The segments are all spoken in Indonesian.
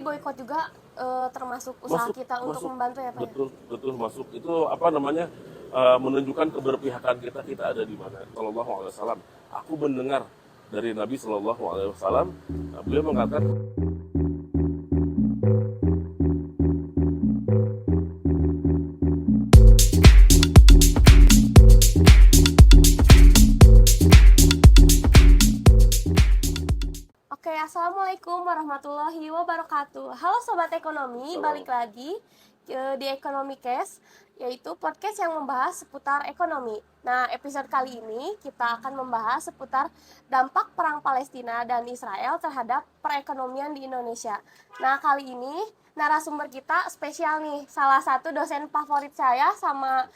boykot juga termasuk usaha Masuk, kita untuk masuk, membantu ya Pak ya? betul, betul masuk. Itu apa namanya, menunjukkan keberpihakan kita ada di mana. Sallallahu Alaihi Wasallam. Aku mendengar dari Nabi Sallallahu Alaihi Wasallam, beliau mengatakan, Oke, Assalamualaikum warahmatullahi wabarakatuh. Halo Sobat Ekonomi, balik lagi di Ekonomi Case, yaitu podcast yang membahas seputar ekonomi. Nah, episode kali ini kita akan membahas seputar dampak perang Palestina dan Israel terhadap perekonomian di Indonesia. Nah, kali ini narasumber kita spesial nih, salah satu dosen favorit saya sama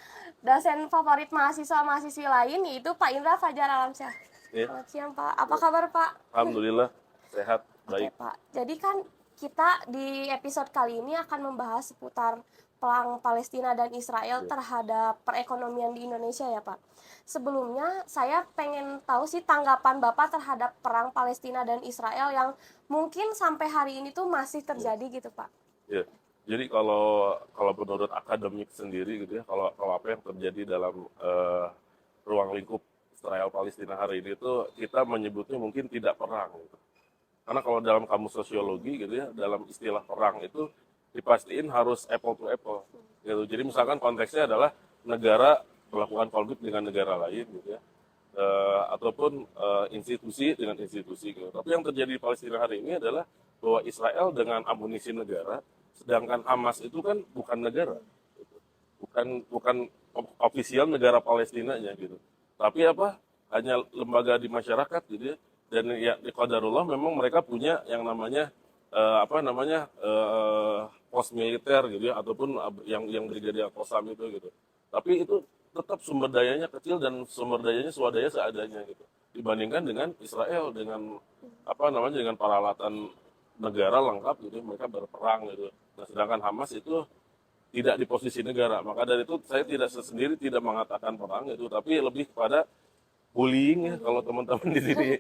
dosen favorit mahasiswa-mahasiswi lain, yaitu Pak Indra Fajar Alamsyah. ya, Selamat siang Pak, apa kabar Pak? alhamdulillah sehat, Oke baik. Pak, jadi kan kita di episode kali ini akan membahas seputar perang Palestina dan Israel Ya. terhadap perekonomian di Indonesia ya Pak. Sebelumnya saya pengen tahu sih tanggapan Bapak terhadap perang Palestina dan Israel yang mungkin sampai hari ini tuh masih terjadi gitu Pak. Ya. Jadi kalau menurut akademik sendiri gitu ya, kalau apa yang terjadi dalam ruang lingkup Israel Palestina hari ini itu kita menyebutnya mungkin tidak perang gitu. Karena kalau dalam kamus sosiologi gitu ya, dalam istilah perang itu dipastiin harus apple to apple gitu. Jadi misalkan konteksnya adalah negara melakukan konflik dengan negara lain gitu ya. Ataupun institusi dengan institusi gitu. Tapi yang terjadi di Palestina hari ini adalah bahwa Israel dengan amunisi negara, sedangkan Hamas itu kan bukan negara, gitu. bukan ofisial negara Palestinanya gitu. Tapi apa? Hanya lembaga di masyarakat gitu ya. Dan ya di qadarullah memang mereka punya yang namanya pos militer gitu ya, ataupun yang Brigadier Qassam itu gitu. Tapi itu tetap sumber dayanya kecil dan sumber dayanya swadaya seadanya gitu. Dibandingkan dengan Israel dengan dengan peralatan negara lengkap gitu, mereka berperang gitu. Nah, sedangkan Hamas itu tidak di posisi negara. Maka dari itu saya tidak mengatakan perang itu, tapi lebih kepada bullying ya kalau teman-teman di sini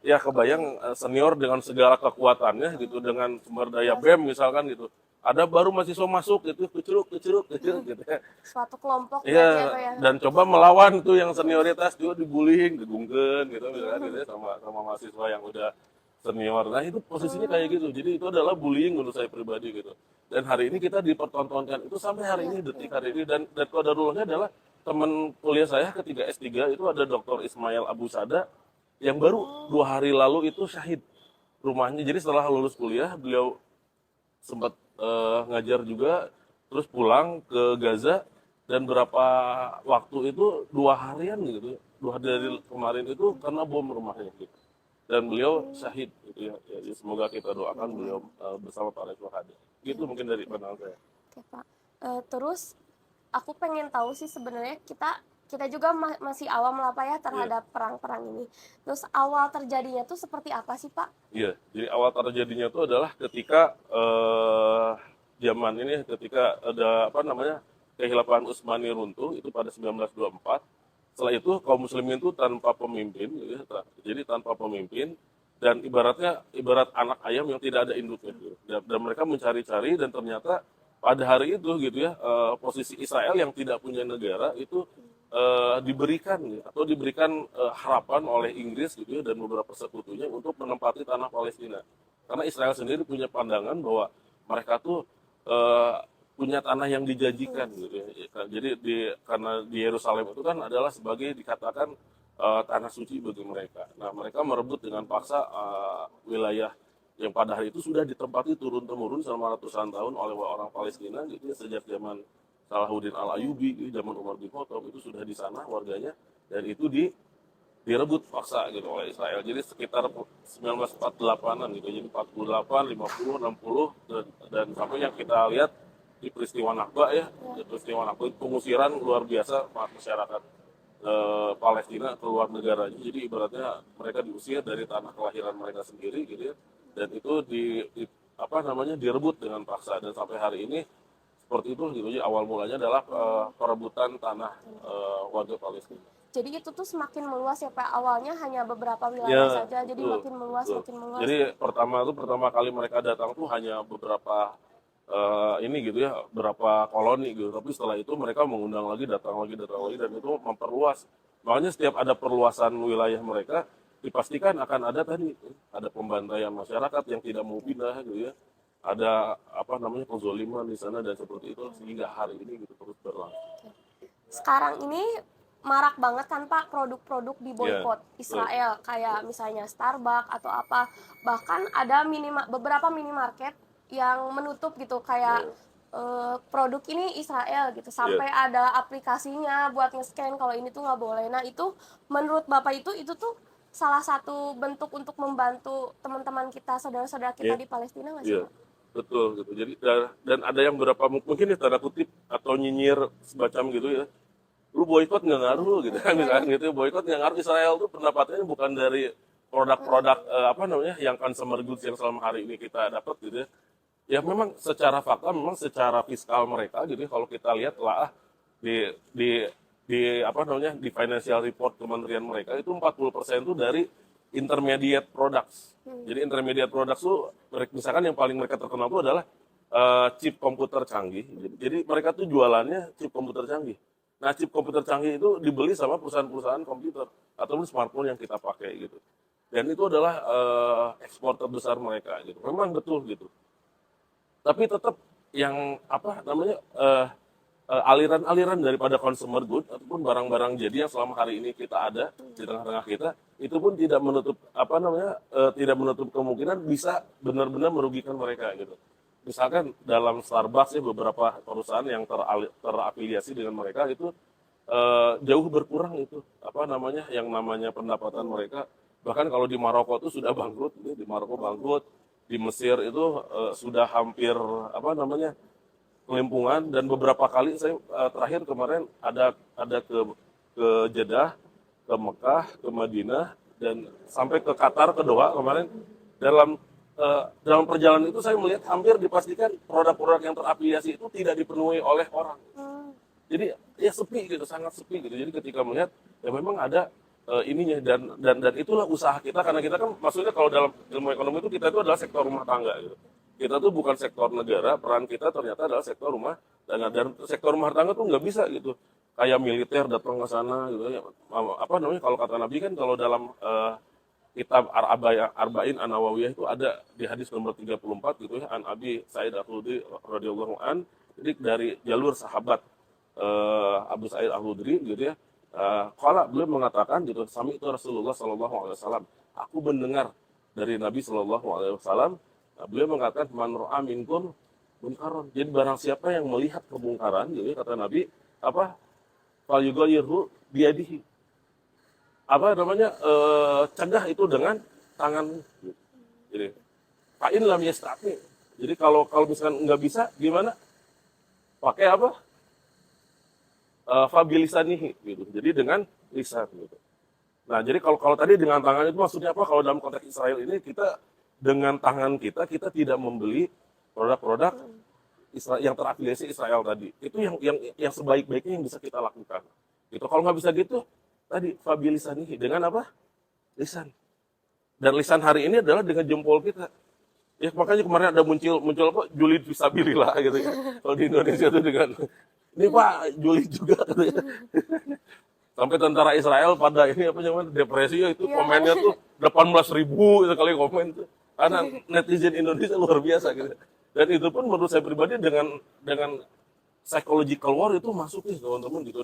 ya kebayang senior dengan segala kekuatannya gitu dengan sumber daya BEM misalkan gitu. Ada baru mahasiswa masuk gitu, keceruk gitu ya. Suatu kelompok Iya, berarti ya Pak ya. dan coba melawan tuh yang senioritas juga dibullying, digungken gitu misalkan gitu ya, sama mahasiswa yang udah senior. Nah, itu posisinya kayak gitu. Jadi itu adalah bullying menurut saya pribadi gitu. Dan hari ini kita dipertontonkan itu sampai hari ini detik hari ini dan kodarulahnya adalah teman kuliah saya ketika S3 itu ada Dr. Ismail Abu Sada yang baru 2 hari lalu itu syahid rumahnya. Jadi setelah lulus kuliah beliau sempat ngajar juga, terus pulang ke Gaza dan berapa waktu itu 2 harian gitu, 2 hari dari kemarin itu karena bom rumahnya gitu. Dan beliau syahid gitu ya. Jadi semoga kita doakan beliau bersama para syuhada. Gitu mungkin dari pandangan saya. Oke Pak. Terus aku pengen tahu sih sebenarnya kita juga masih awam lah Pak ya Iya. terhadap perang-perang ini. Terus awal terjadinya tuh seperti apa sih Pak? Iya, jadi awal terjadinya itu adalah ketika zaman ini, ketika ada kekhilafan Utsmani runtuh itu pada 1924. Setelah itu kaum muslimin itu tanpa pemimpin, gitu ya. Jadi tanpa pemimpin dan ibarat anak ayam yang tidak ada induknya. Gitu. Dan mereka mencari-cari dan ternyata pada hari itu gitu ya, posisi Israel yang tidak punya negara itu diberikan gitu, atau diberikan harapan oleh Inggris gitu ya, dan beberapa sekutunya untuk menempati tanah Palestina. Karena Israel sendiri punya pandangan bahwa mereka tuh punya tanah yang dijanjikan gitu ya. Jadi karena di Yerusalem itu kan adalah sebagai dikatakan tanah suci bagi mereka. Nah, mereka merebut dengan paksa wilayah yang pada hari itu sudah ditempati turun-temurun selama ratusan tahun oleh orang Palestina gitu ya, sejak zaman Salahuddin Al-Ayyubi, gitu, zaman Umar bin Khattab itu sudah di sana warganya, dan itu direbut paksa gitu oleh Israel. Jadi sekitar 1948-an gitu. Jadi 48, 50, 60 dan sampai yang kita lihat di peristiwa Nakba ya, di peristiwa Nakba itu pengusiran luar biasa masyarakat Palestina keluar negara. Jadi ibaratnya mereka diusir dari tanah kelahiran mereka sendiri gitu ya. Dan itu direbut dengan paksa dan sampai hari ini seperti itu gitu. Jadi awal mulanya adalah perebutan tanah warga Palestina. Jadi itu tuh semakin meluas ya Pak. Awalnya hanya beberapa wilayah Ya, saja, jadi betul, makin meluas, betul. makin meluas. Jadi pertama kali mereka datang tuh hanya beberapa ini gitu ya, berapa koloni gitu. Tapi setelah itu mereka mengundang lagi, datang lagi, dan itu memperluas. Makanya setiap ada perluasan wilayah mereka, dipastikan akan ada tadi, ada pembantaian masyarakat yang tidak mau pindah gitu ya. Ada apa namanya kezoliman di sana dan seperti itu sehingga hari ini gitu terus berlangsung. Sekarang ini marak banget kan Pak produk-produk di Ya, boykot betul. Israel kayak misalnya Starbucks atau apa. Bahkan ada beberapa minimarket yang menutup gitu kayak Ya, produk ini Israel gitu ya. sampai ada aplikasinya buat nge-scan kalau ini tuh nggak boleh. Nah itu menurut Bapak itu tuh salah satu bentuk untuk membantu teman-teman kita saudara-saudara kita Ya. di Palestina nggak sih Iya, Pak? betul gitu. Jadi dan ada yang berapa mungkin ya tanda kutip atau nyinyir semacam gitu ya. Lu boykot nggak ngaruh lu gitu kan Iya iya. misalkan gitu ya. Boykot nggak ngaruh. Israel tuh pendapatannya bukan dari produk-produk apa namanya yang consumer goods yang selama hari ini kita dapat gitu ya. Ya memang secara fakta memang secara fiskal mereka gitu ya, kalau kita lihat lah di apa namanya di financial report kementerian mereka itu 40% itu dari intermediate products. Jadi intermediate products itu misalkan yang paling mereka terkenal itu adalah chip komputer canggih. Jadi mereka tuh jualannya chip komputer canggih. Nah, chip komputer canggih itu dibeli sama perusahaan-perusahaan komputer ataupun smartphone yang kita pakai gitu. Dan itu adalah ekspor terbesar mereka gitu. Memang betul gitu. Tapi tetap yang apa namanya aliran-aliran daripada consumer good ataupun barang-barang jadi yang selama hari ini kita ada di tengah-tengah kita itu pun tidak menutup apa namanya tidak menutup kemungkinan bisa benar-benar merugikan mereka gitu. Misalkan dalam Starbucks ya beberapa perusahaan yang terafiliasi dengan mereka itu jauh berkurang itu apa namanya yang namanya pendapatan mereka, bahkan kalau di Maroko itu sudah bangkrut gitu. Di Maroko bangkrut, di Mesir itu sudah hampir apa namanya kelimpungan, dan beberapa kali saya terakhir kemarin ada ke Jeddah, ke Mekah, ke Madinah, dan sampai ke Qatar, ke Doha kemarin. Dalam perjalanan itu saya melihat hampir dipastikan produk-produk yang terafiliasi itu tidak dipenuhi oleh orang. Jadi ya sepi gitu, sangat sepi gitu. Jadi ketika melihat ya memang ada ininya, dan itulah usaha kita, karena kita kan maksudnya kalau dalam ilmu ekonomi itu kita itu adalah sektor rumah tangga gitu. Kita tuh bukan sektor negara, peran kita ternyata adalah sektor rumah tangga, dan sektor rumah tangga tuh nggak bisa gitu kayak militer datang ke sana gitu ya. Apa namanya kalau kata Nabi kan, kalau dalam kitab Arba'in An-Nawawiyah itu ada di hadis nomor 34 gitu ya, An Abi Sa'id Al-Khudri radhiyallahu an. Jadi dari jalur sahabat Abu Sa'id Al-Khudri gitu ya. Kalau beliau mengatakan gitu, sami itu Rasulullah Shallallahu Alaihi Wasallam. Aku mendengar dari Nabi Shallallahu Alaihi Wasallam, beliau mengatakan man ra'a minkum munkaron. Jadi barang siapa yang melihat kemungkaran, gitu ya, kata Nabi, apa fal yughayyirhu biyadihi. Apa namanya cegah itu dengan tangan. Jadi fa'in lam yastati. Jadi kalau misalkan nggak bisa gimana? Pakai apa? Fabilisanihi gitu. Jadi dengan lisan gitu. Nah, jadi kalau tadi dengan tangan itu maksudnya apa? Kalau dalam konteks Israel ini kita dengan tangan kita tidak membeli produk-produk yang terafiliasi Israel tadi. Itu yang sebaik-baiknya yang bisa kita lakukan. Gitu. Kalau nggak bisa gitu, tadi fabilisanihi dengan apa? Lisan. Dan lisan hari ini adalah dengan jempol kita. Ya makanya kemarin ada muncul apa? Julid fisabilillah gitu ya. Kalau di Indonesia itu dengan ini Pak julid juga gitu ya. Sampai tentara Israel pada ini apa namanya depresi ya, itu Iya. komennya tuh 18.000 sekali komen tuh. Karena netizen Indonesia luar biasa gitu. Dan itu pun menurut saya pribadi dengan psychological war itu masuk nih teman-teman gitu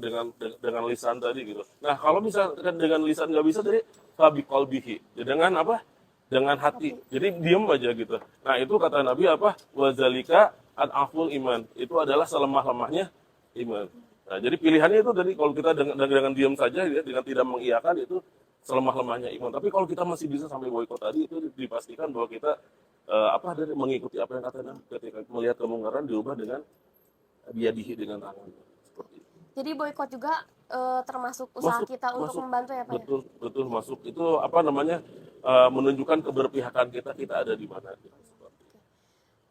dengan lisan tadi gitu. Nah kalau misalkan dengan lisan nggak bisa tadi fabi qalbihi. Ya, dengan apa? Dengan hati. Jadi diem aja gitu. Nah itu kata Nabi apa? Wazalika an-aful iman. Itu adalah selemah-lemahnya iman. Nah, jadi pilihannya itu tadi kalau kita dengan diam saja ya, dengan tidak mengiyakan itu selemah-lemahnya iman. Tapi kalau kita masih bisa sampai boikot tadi itu dipastikan bahwa kita apa dari mengikuti apa yang kata Nabi, ketika melihat kemungkaran diubah dengan biadihi dengan tangan. Seperti itu. Jadi boykot juga termasuk usaha kita untuk membantu ya Pak ya? Betul, betul masuk. Itu apa namanya menunjukkan keberpihakan kita ada di mana. Gitu.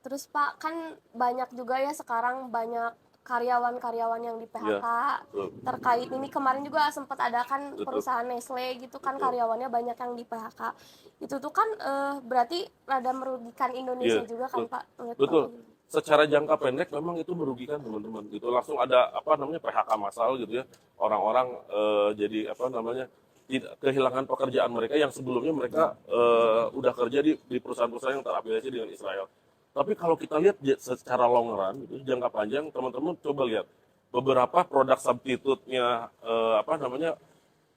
Terus Pak, kan banyak juga ya sekarang banyak karyawan-karyawan yang di Iya, PHK. betul. Terkait ini kemarin juga sempat ada kan Betul. perusahaan Nestle gitu kan, Betul. karyawannya banyak yang di PHK. Itu tuh kan berarti rada merugikan Indonesia Iya, juga kan betul. Pak, menurut Betul. Bapak gimana? Secara jangka pendek memang itu merugikan teman-teman gitu. Langsung ada apa namanya PHK massal gitu ya. Orang-orang jadi apa namanya kehilangan pekerjaan mereka yang sebelumnya mereka udah kerja di perusahaan-perusahaan yang terafiliasi dengan Israel. Tapi kalau kita lihat secara long run gitu, jangka panjang teman-teman coba lihat beberapa produk substitute-nya apa namanya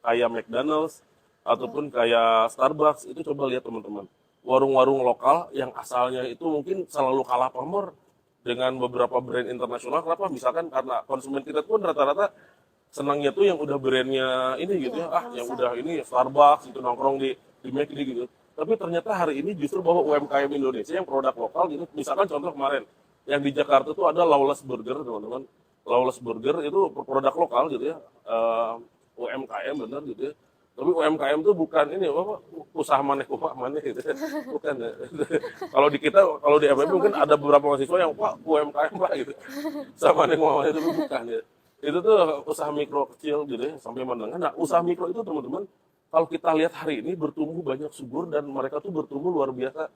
kayak McDonald's ataupun kayak Starbucks itu coba lihat teman-teman warung-warung lokal yang asalnya itu mungkin selalu kalah pamor dengan beberapa brand internasional. Kenapa? Misalkan karena konsumen kita pun rata-rata senangnya tuh yang udah brandnya ini gitu Iya, ya, yang yang besar. udah ini Starbucks itu nongkrong di McD gitu. Tapi ternyata hari ini justru bahwa UMKM Indonesia yang produk lokal gitu, misalkan contoh kemarin yang di Jakarta tuh ada Lawless Burger teman-teman. Lawless Burger itu produk lokal gitu ya, UMKM bener gitu ya. Tapi UMKM tuh bukan ini apa usaha maneh kumaha maneh gitu. Bukan ya. Kalau di kita kalau di FEB mungkin Sama. ada beberapa mahasiswa yang Pak UMKM Pak gitu. Sama maneh kumaha maneh itu bukan ya. Itu tuh usaha mikro kecil gitu ya sampai menengah. Nah, usaha mikro itu teman-teman kalau kita lihat hari ini bertumbuh banyak subur dan mereka tuh bertumbuh luar biasa.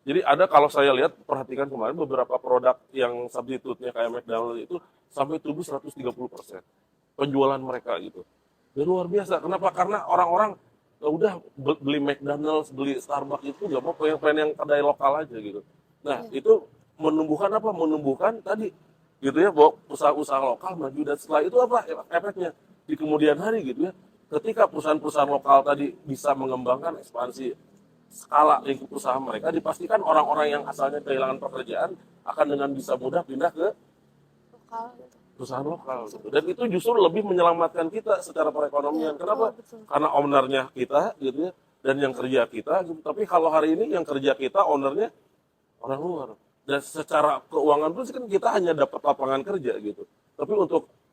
Jadi ada kalau saya lihat perhatikan kemarin beberapa produk yang substitute-nya kayak McDonald's itu sampai tumbuh 130% penjualan mereka gitu. Ya, luar biasa. Kenapa? Karena orang-orang udah beli McDonald's, beli Starbucks itu nggak mau pengen yang kedai lokal aja gitu. Nah, Iya. itu menumbuhkan apa? Menumbuhkan tadi gitu ya, bahwa usaha-usaha lokal maju dan setelah itu apa efeknya di kemudian hari gitu ya. Ketika perusahaan-perusahaan lokal tadi bisa mengembangkan ekspansi skala lingkup usaha mereka, dipastikan orang-orang yang asalnya kehilangan pekerjaan akan dengan bisa mudah pindah ke Lokal gitu. perusahaan lokal gitu. Dan itu justru lebih menyelamatkan kita secara Iya, perekonomian. betul Kenapa? betul. Karena ownernya kita gitu ya dan yang kerja kita gitu. Tapi kalau hari ini yang kerja kita ownernya orang luar. Dan secara keuangan pun kan kita hanya dapat lapangan kerja gitu. Tapi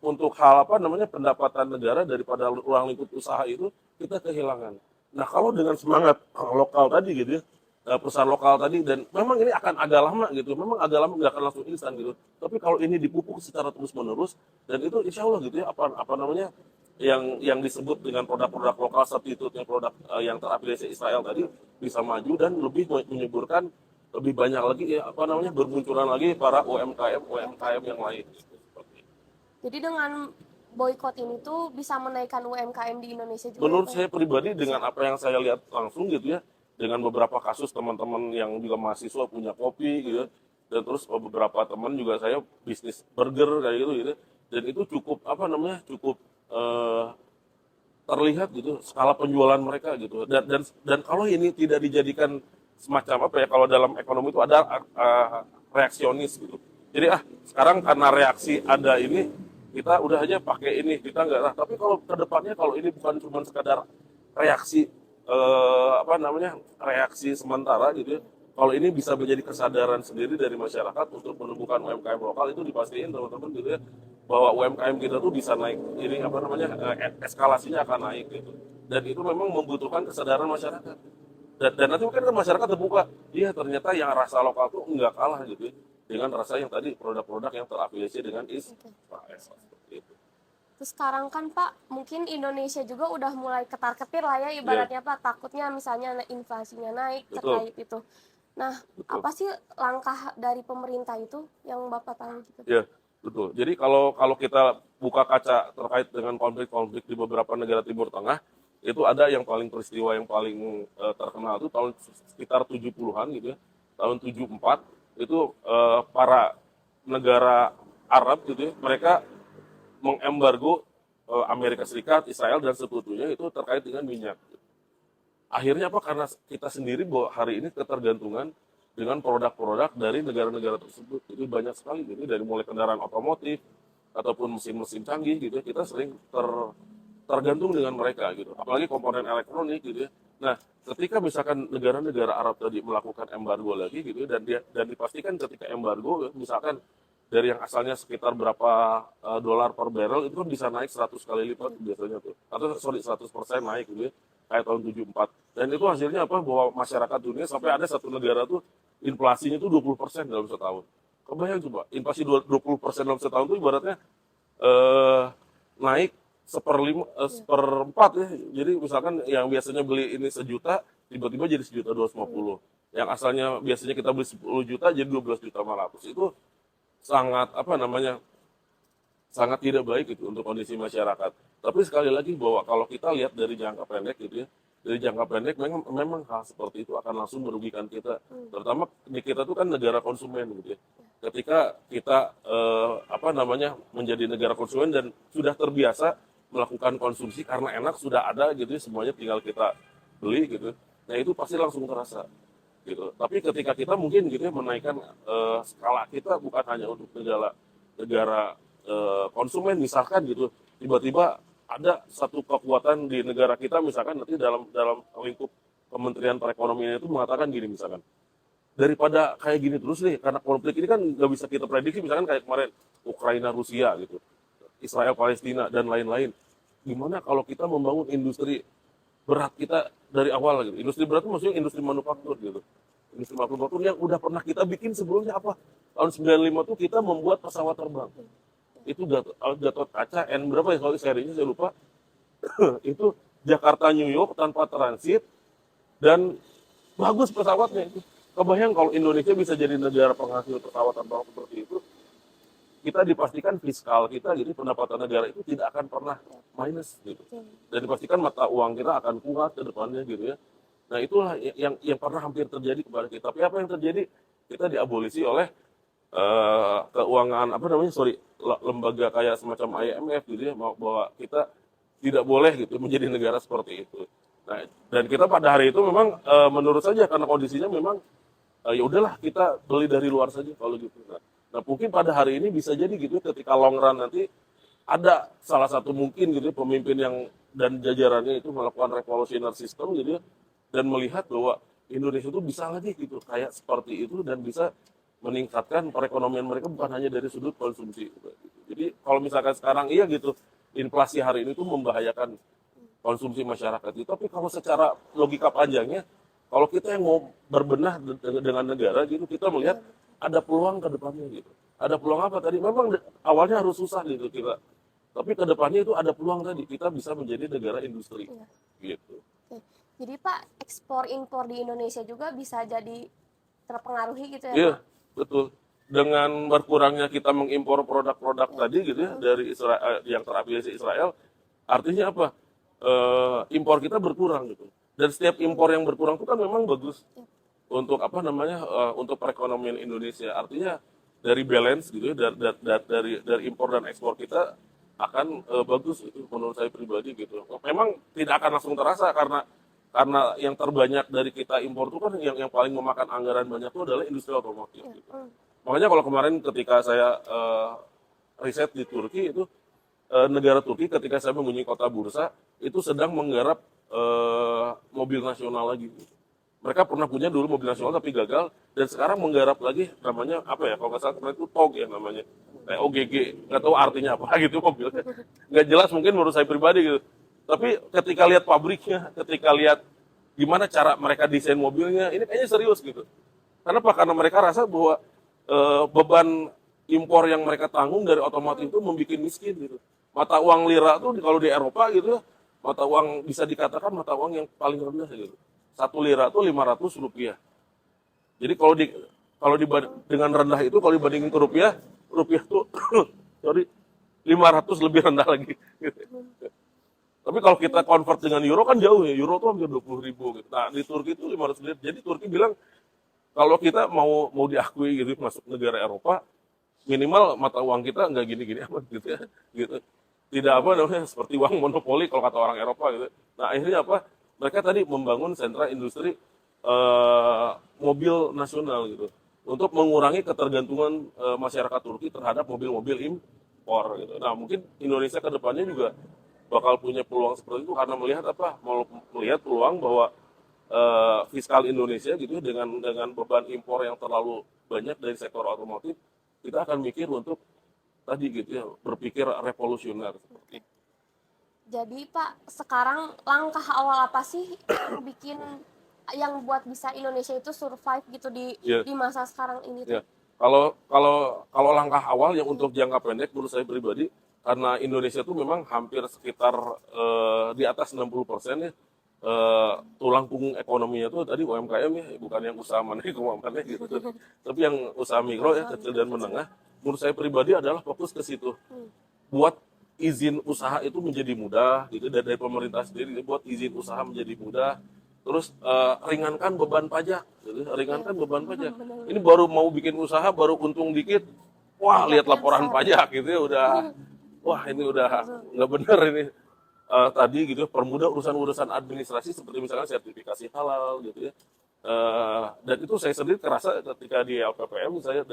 untuk hal apa namanya pendapatan negara daripada ruang lingkup usaha itu kita kehilangan. Nah, kalau dengan semangat lokal tadi gitu ya, perusahaan lokal tadi dan memang ini akan agak lama gitu. Memang agak lama nggak akan langsung instan gitu. Tapi kalau ini dipupuk secara terus-menerus dan itu insya Allah gitu ya apa namanya yang disebut dengan produk-produk lokal substitute yang produk yang terafiliasi Israel tadi bisa maju dan lebih menyuburkan lebih banyak lagi ya apa namanya bermunculan lagi para UMKM UMKM yang lain gitu. Seperti itu. Jadi dengan boykot ini tuh bisa menaikkan UMKM di Indonesia juga ya Menurut Pak ya? saya pribadi Bisa. dengan apa yang saya lihat langsung gitu ya dengan beberapa kasus teman-teman yang juga mahasiswa punya kopi gitu ya, dan terus beberapa teman juga saya bisnis burger kayak gitu dan itu cukup apa namanya cukup terlihat gitu skala penjualan mereka gitu dan kalau ini tidak dijadikan semacam apa ya kalau dalam ekonomi itu ada reaksionis gitu jadi sekarang karena reaksi ada ini kita udah aja pakai ini kita nggak tapi kalau kedepannya kalau ini bukan cuma sekadar reaksi apa namanya reaksi sementara gitu ya kalau ini bisa menjadi kesadaran sendiri dari masyarakat untuk menumbuhkan UMKM lokal itu dipastiin teman-teman gitu ya bahwa UMKM kita tuh bisa naik ini apa namanya eskalasinya akan naik gitu dan itu memang membutuhkan kesadaran masyarakat dan nanti mungkin kan masyarakat terbuka iya ternyata yang rasa lokal tuh nggak kalah gitu ya dengan rasa yang tadi produk-produk yang terafiliasi dengan Oke. Israel seperti itu Terus sekarang kan Pak, mungkin Indonesia juga udah mulai ketar-ketir lah ya ya ibaratnya Pak, takutnya misalnya inflasinya naik betul terkait itu. Nah, betul apa sih langkah dari pemerintah itu yang Bapak tahu gitu? ya betul jadi kalau kalau kita buka kaca terkait dengan konflik-konflik di beberapa negara Timur Tengah itu ada yang paling peristiwa yang paling terkenal itu tahun sekitar 70-an gitu ya tahun 74 itu para negara Arab gitu ya mereka mengembargo Amerika Serikat, Israel dan sekutunya itu terkait dengan minyak. Akhirnya apa? Karena kita sendiri bahwa hari ini ketergantungan dengan produk-produk dari negara-negara tersebut. Itu banyak sekali gitu dari mulai kendaraan otomotif ataupun mesin-mesin canggih gitu ya, kita sering tergantung dengan mereka gitu. Apalagi komponen elektronik gitu ya. Nah, ketika misalkan negara-negara Arab tadi melakukan embargo lagi gitu ya, dan dipastikan ketika embargo misalkan dari yang asalnya sekitar berapa dolar per barrel itu kan bisa naik 100 kali lipat biasanya tuh. Atau sorry 100% naik gitu ya. Kayak tahun 74. Dan itu hasilnya apa? Bahwa masyarakat dunia sampai ada satu negara tuh inflasinya tuh 20% dalam setahun. Kebayang coba, inflasi 20% dalam setahun itu ibaratnya eh, naik seperempat ya. Jadi misalkan yang biasanya beli ini sejuta, tiba-tiba jadi 1.250.000. Yang asalnya biasanya kita beli 10 juta jadi 12.500.000. Itu sangat apa namanya, sangat tidak baik itu untuk kondisi masyarakat. Tapi sekali lagi bahwa kalau kita lihat dari jangka pendek gitu ya, dari jangka pendek memang hal seperti itu akan langsung merugikan kita. Terutama di kita tuh kan negara konsumen gitu ya. Ketika kita apa namanya menjadi negara konsumen dan sudah terbiasa melakukan konsumsi karena enak sudah ada gitu ya, semuanya tinggal kita beli gitu. Nah itu pasti langsung terasa gitu. Tapi ketika kita mungkin gitu ya menaikkan skala kita bukan hanya untuk negara konsumen misalkan gitu, tiba-tiba ada satu kekuatan di negara kita misalkan nanti dalam dalam lingkup Kementerian Perekonomian itu mengatakan gini misalkan, daripada kayak gini terus nih karena konflik ini kan nggak bisa kita prediksi misalkan kayak kemarin Ukraina Rusia gitu, Israel Palestina dan lain-lain. Gimana kalau kita membangun industri berat kita dari awal gitu. Industri berat itu maksudnya industri manufaktur gitu. Industri manufaktur yang udah pernah kita bikin sebelumnya apa? Tahun 95 tuh kita membuat pesawat terbang. Itu Gatot Kaca N berapa ya kalau serinya saya lupa. Itu Jakarta New York tanpa transit dan bagus pesawatnya itu. Kebayang kalau Indonesia bisa jadi negara penghasil pesawat terbang seperti itu, kita dipastikan fiskal kita jadi pendapatan negara itu tidak akan pernah minus gitu. Dan dipastikan mata uang kita akan kuat ke depannya gitu ya. Nah, itulah yang pernah hampir terjadi kepada kita. Tapi apa yang terjadi? Kita diabolisi oleh keuangan apa namanya? Lembaga kayak semacam IMF gitu ya, bahwa kita tidak boleh gitu menjadi negara seperti itu. Nah, dan kita pada hari itu memang menurut saja karena kondisinya memang ya udahlah kita beli dari luar saja kalau gitu. Nah, mungkin pada hari ini bisa jadi gitu ketika long run nanti ada salah satu mungkin gitu pemimpin yang dan jajarannya itu melakukan revolutionary system gitu ya, dan melihat bahwa Indonesia itu bisa lagi gitu kayak seperti itu dan bisa meningkatkan perekonomian mereka bukan hanya dari sudut konsumsi. Jadi kalau misalkan sekarang iya gitu inflasi hari ini tuh membahayakan konsumsi masyarakat itu. Tapi kalau secara logika panjangnya, kalau kita yang mau berbenah dengan negara gitu, kita melihat ada peluang ke depannya gitu. Ada peluang apa tadi? Memang awalnya harus susah gitu kita. Tapi ke depannya itu ada peluang tadi kita bisa menjadi negara industri. Gitu. Oke. Jadi Pak, ekspor impor di Indonesia juga bisa jadi terpengaruhi gitu ya Iya, Pak? betul. Dengan berkurangnya kita mengimpor produk-produk tadi gitu ya dari Israel yang terafiliasi Israel, artinya apa? Impor kita berkurang gitu. Dan setiap impor yang berkurang itu kan memang bagus untuk apa namanya untuk perekonomian Indonesia. Artinya dari balance gitu ya dari impor dan ekspor kita akan bagus itu menurut saya pribadi gitu. Memang tidak akan langsung terasa karena yang terbanyak dari kita impor itu kan yang paling memakan anggaran banyak itu adalah industri otomotif. Gitu. Makanya kalau kemarin ketika saya riset di Turki itu negara Turki ketika saya mengunjungi kota Bursa itu sedang menggarap mobil nasional lagi. Mereka pernah punya dulu mobil nasional tapi gagal dan sekarang menggarap lagi namanya apa ya kalau nggak salah kemarin itu TOG ya namanya OGG nggak tahu artinya apa gitu mobilnya nggak jelas mungkin menurut saya pribadi gitu. Tapi ketika lihat pabriknya, ketika lihat gimana cara mereka desain mobilnya, ini kayaknya serius gitu. Kenapa? Karena mereka rasa bahwa beban impor yang mereka tanggung dari otomotif itu membuat miskin gitu. Mata uang lira tuh kalau di Eropa gitu, mata uang bisa dikatakan mata uang yang paling rendah gitu. 1 lira tuh 500 rupiah. Jadi dengan rendah itu kalau dibandingin ke rupiah, rupiah tuh sorry 500 lebih rendah lagi. Gitu. Tapi kalau kita convert dengan euro kan jauh ya, euro tuh hampir 20.000 gitu. Nah di Turki itu 500 ribu. Jadi Turki bilang kalau kita mau diakui gitu masuk negara Eropa, minimal mata uang kita nggak gini-gini amat gitu ya, gitu. Tidak apa namanya seperti uang monopoli kalau kata orang Eropa gitu. Nah akhirnya apa? Mereka tadi membangun sentra industri mobil nasional gitu untuk mengurangi ketergantungan masyarakat Turki terhadap mobil-mobil impor gitu. Nah mungkin Indonesia ke depannya juga bakal punya peluang seperti itu karena melihat peluang bahwa fiskal Indonesia gitu dengan beban impor yang terlalu banyak dari sektor otomotif, kita akan mikir untuk tadi gitu ya berpikir revolusioner. Jadi Pak, sekarang langkah awal apa sih yang buat bisa Indonesia itu survive gitu Ya, di masa sekarang ini ya. tuh? Kalau kalau kalau langkah awal yang untuk jangka pendek menurut saya pribadi, karena Indonesia itu memang hampir sekitar di atas 60% ya, tulang punggung ekonominya itu tadi UMKM ya, bukan yang usaha mandiri keuangannya gitu. Tapi yang usaha mikro ya, Usaha kecil mikro dan kecil. menengah, menurut saya pribadi adalah fokus ke situ. Hmm. Buat izin usaha itu menjadi mudah gitu, dari pemerintah sendiri buat izin usaha menjadi mudah. Terus ringankan beban pajak gitu, Iya. ringankan beban pajak. Ini Benar-benar. baru mau bikin usaha baru untung dikit, wah lihat Pajaknya laporan besar. pajak gitu ya udah, wah ini udah Betul. nggak bener ini. Tadi gitu permudah urusan-urusan administrasi seperti misalnya sertifikasi halal gitu ya. Dan itu saya sendiri kerasa ketika di LPPM saya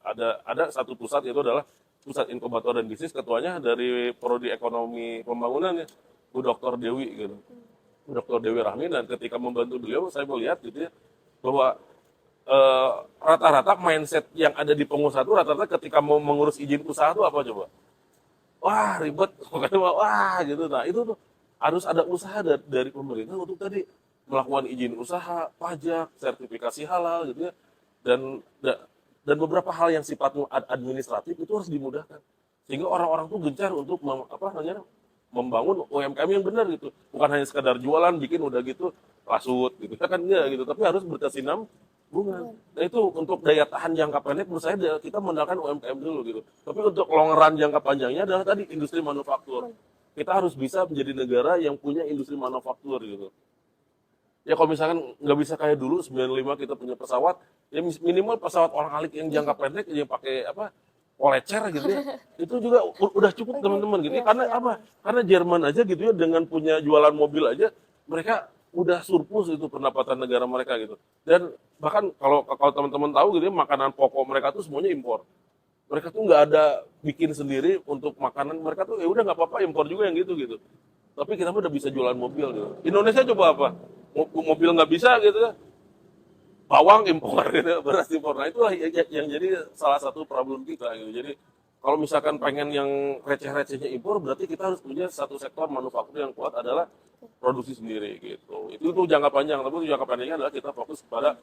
ada satu pusat, yaitu adalah pusat inkubator dan bisnis, ketuanya dari prodi ekonomi pembangunan ya, Bu Dr. Dewi gitu, Bu Dr. Dewi Rahmi. Dan ketika membantu beliau saya melihat gitu ya bahwa rata-rata mindset yang ada di pengusaha itu rata-rata ketika mau mengurus izin usaha itu apa coba? Wah ribet, pokoknya wah gitu. Nah itu tuh harus ada usaha dari pemerintah untuk tadi melakukan izin usaha, pajak, sertifikasi halal gitu ya, dan dan beberapa hal yang sifatnya administratif itu harus dimudahkan sehingga orang-orang tuh gencar untuk apa namanya membangun UMKM yang benar gitu, bukan hanya sekadar jualan bikin udah gitu lasut gitu ya kan enggak gitu, tapi harus berkesinambungan. Nah itu untuk daya tahan jangka pendek menurut saya kita mengandalkan UMKM dulu gitu. Tapi untuk long run jangka panjangnya adalah tadi industri manufaktur. Kita harus bisa menjadi negara yang punya industri manufaktur gitu. Ya kalau misalkan nggak bisa kayak dulu 95 kita punya pesawat, ya minimal pesawat orang alik yang jangka pendek yang pakai apa Polecer gitu ya. Itu juga udah cukup Oke, teman-teman gitu. Ya, iya karena siap. apa? Karena Jerman aja gitu ya dengan punya jualan mobil aja mereka udah surplus itu pendapatan negara mereka gitu. Dan bahkan kalau teman-teman tahu gitu ya, makanan pokok mereka tuh semuanya impor. Mereka tuh nggak ada bikin sendiri untuk makanan, mereka tuh ya udah nggak apa-apa impor juga yang gitu gitu. Tapi kita mah udah bisa jualan mobil gitu. Indonesia coba apa? Mobil nggak bisa gitu ya, bawang impor gitu, beras impor. Nah itulah yang jadi salah satu problem kita gitu. Jadi kalau misalkan pengen yang receh-recehnya impor, berarti kita harus punya satu sektor manufaktur yang kuat adalah produksi sendiri gitu. Itu tuh jangka panjang, tapi jangka pendeknya adalah kita fokus pada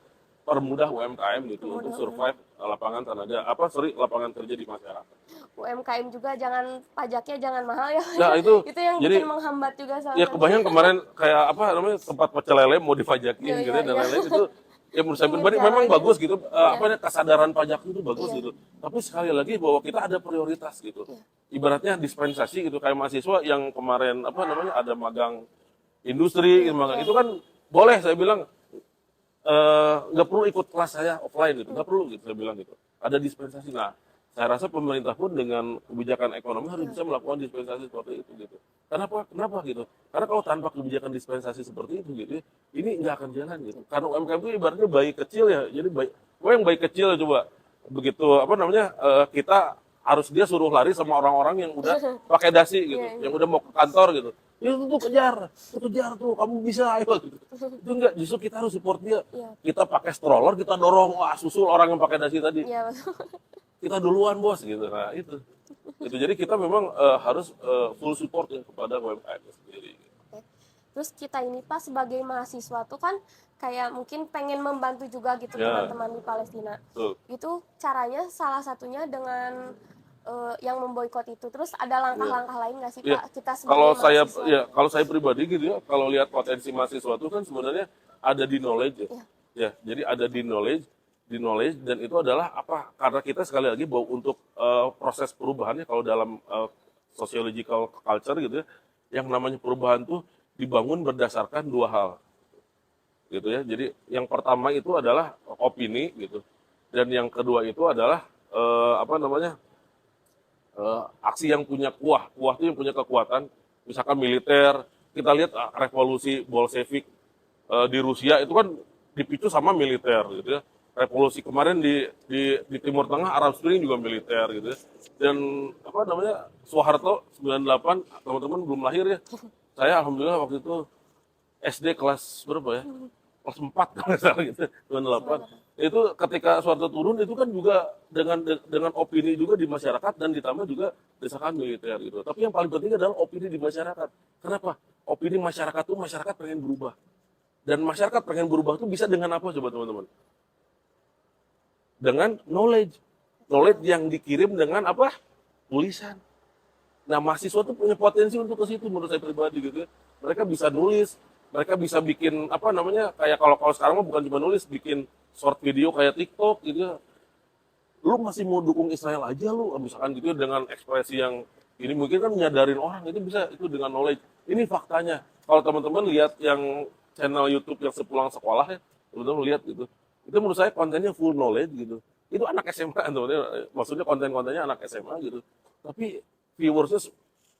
permudah UMKM gitu untuk Mudah survive lapangan tenaga lapangan kerja di masyarakat. UMKM juga jangan pajaknya jangan mahal ya. Nah itu Itu yang bikin jadi menghambat juga ya soalnya. kebanyakan kemarin kayak apa namanya tempat pecel lele mau Iya dipajakin gitu iya ya, dan iya. lain-lain itu ya menurut saya Pinggir pribadi memang jalan ya. bagus gitu, Iya. apa namanya kesadaran pajak itu bagus Iya. gitu, tapi sekali lagi bahwa kita ada prioritas gitu, Iya. ibaratnya dispensasi gitu kayak mahasiswa yang kemarin apa namanya ada magang industri gitu, magang Iya. itu kan boleh saya bilang nggak perlu ikut kelas saya offline gitu, nggak perlu gitu saya bilang gitu, ada dispensasi. Nah saya rasa pemerintah pun dengan kebijakan ekonomi harus bisa melakukan dispensasi seperti itu gitu. Kenapa gitu? Karena kalau tanpa kebijakan dispensasi seperti itu gitu ya, ini nggak akan jalan gitu. Karena UMKM itu ibaratnya bayi kecil ya, jadi yang bayi kecil coba begitu apa namanya kita harus dia suruh lari sama orang-orang yang udah pakai dasi gitu, Iya, yang iya. udah mau ke kantor gitu. Itu tuh kejar tuh, kamu bisa ayo gitu. Itu enggak, justru kita harus support dia. Iya. Kita pakai stroller, kita dorong, wah susul orang yang pakai dasi tadi. Iya, betul. Kita duluan bos gitu. Nah itu. Jadi kita memang harus full support ya kepada UMKM sendiri. Oke. Terus kita ini Pak sebagai mahasiswa tuh kan kayak mungkin pengen membantu juga gitu Ya, teman-teman di Palestina. betul. Itu caranya salah satunya dengan yang memboikot itu. Terus ada langkah-langkah lain nggak sih Ya, Pak kita sebagai mahasiswa? kalau saya pribadi gitu ya, kalau lihat potensi mahasiswa itu kan sebenarnya ada di knowledge ya. Iya. Ya, jadi ada di knowledge dan itu adalah apa? Karena kita sekali lagi bahwa untuk proses perubahannya kalau dalam sociological culture gitu ya, yang namanya perubahan tuh dibangun berdasarkan dua hal gitu ya. Jadi yang pertama itu adalah opini gitu. Dan yang kedua itu adalah apa namanya? Aksi yang punya kuah itu yang punya kekuatan, misalkan militer. Kita lihat revolusi Bolshevik di Rusia itu kan dipicu sama militer gitu ya. Revolusi kemarin di Timur Tengah, Arab Spring juga militer gitu ya. Dan apa namanya Soeharto 98, teman-teman belum lahir ya. Saya alhamdulillah waktu itu SD kelas berapa ya? Kelas 4 kalau nggak salah gitu, 98. Itu ketika Soeharto turun itu kan juga dengan opini juga di masyarakat dan ditambah juga desakan militer gitu. Tapi yang paling penting adalah opini di masyarakat. Kenapa? Opini masyarakat tuh masyarakat pengen berubah. Dan masyarakat pengen berubah tuh bisa dengan apa coba teman-teman? dengan knowledge yang dikirim dengan apa? Tulisan. Nah, mahasiswa tuh punya potensi untuk ke situ menurut saya pribadi gitu ya. Mereka bisa nulis, mereka bisa bikin apa namanya? Kayak kalau sekarang mah bukan cuma nulis, bikin short video kayak TikTok gitu ya. Lu masih mau dukung Israel aja lu, misalkan gitu ya, dengan ekspresi yang ini mungkin kan nyadarin orang itu bisa itu dengan knowledge. Ini faktanya. Kalau teman-teman lihat yang channel YouTube yang sepulang sekolah ya, teman-teman lihat gitu. Itu menurut saya kontennya full knowledge gitu. Itu anak SMA teman-teman, maksudnya konten-kontennya anak SMA gitu. Tapi viewersnya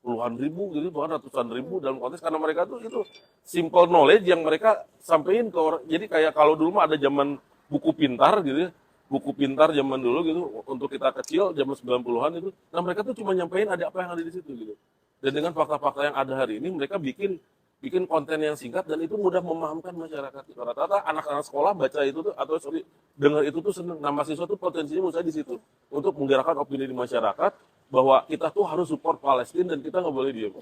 puluhan ribu gitu, bahkan ratusan ribu dalam konteks karena mereka tuh itu simple knowledge yang mereka sampaikan ke orang. Jadi kayak kalau dulu mah ada zaman buku pintar gitu ya, buku pintar zaman dulu gitu untuk kita kecil zaman 90-an itu. Nah, mereka tuh cuma nyampein ada apa yang ada di situ gitu. Dan dengan fakta-fakta yang ada hari ini mereka bikin bikin konten yang singkat dan itu mudah memahamkan masyarakat. Rata-rata anak-anak sekolah baca itu tuh atau sorry dengar itu tuh seneng. Nah, mahasiswa tuh potensinya menurut saya di situ untuk menggerakkan opini di masyarakat bahwa kita tuh harus support Palestina dan kita nggak boleh diam.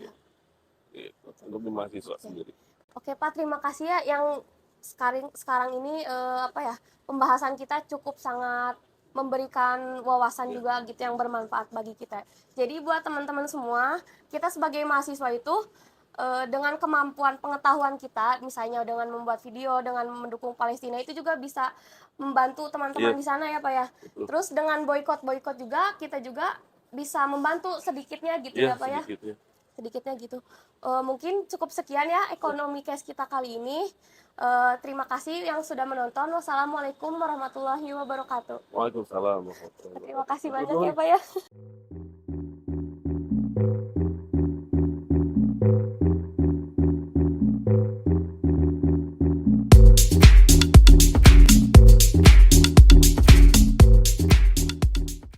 Gitu, untuk di mahasiswa sendiri. Oke Pak, terima kasih ya yang sekarang ini apa ya, pembahasan kita cukup sangat memberikan wawasan juga gitu yang bermanfaat bagi kita. Jadi buat teman-teman semua, kita sebagai mahasiswa itu dengan kemampuan pengetahuan kita, misalnya dengan membuat video, dengan mendukung Palestina itu juga bisa membantu teman-teman di sana ya Pak ya. Betul. Terus dengan boykot juga kita juga bisa membantu sedikitnya gitu ya Pak ya. Sedikitnya gitu. Mungkin cukup sekian ya ekonomi case kita kali ini. Terima kasih yang sudah menonton. Wassalamualaikum warahmatullahi wabarakatuh. Waalaikumsalam warahmatullahi wabarakatuh. Terima kasih banyak ya Pak ya.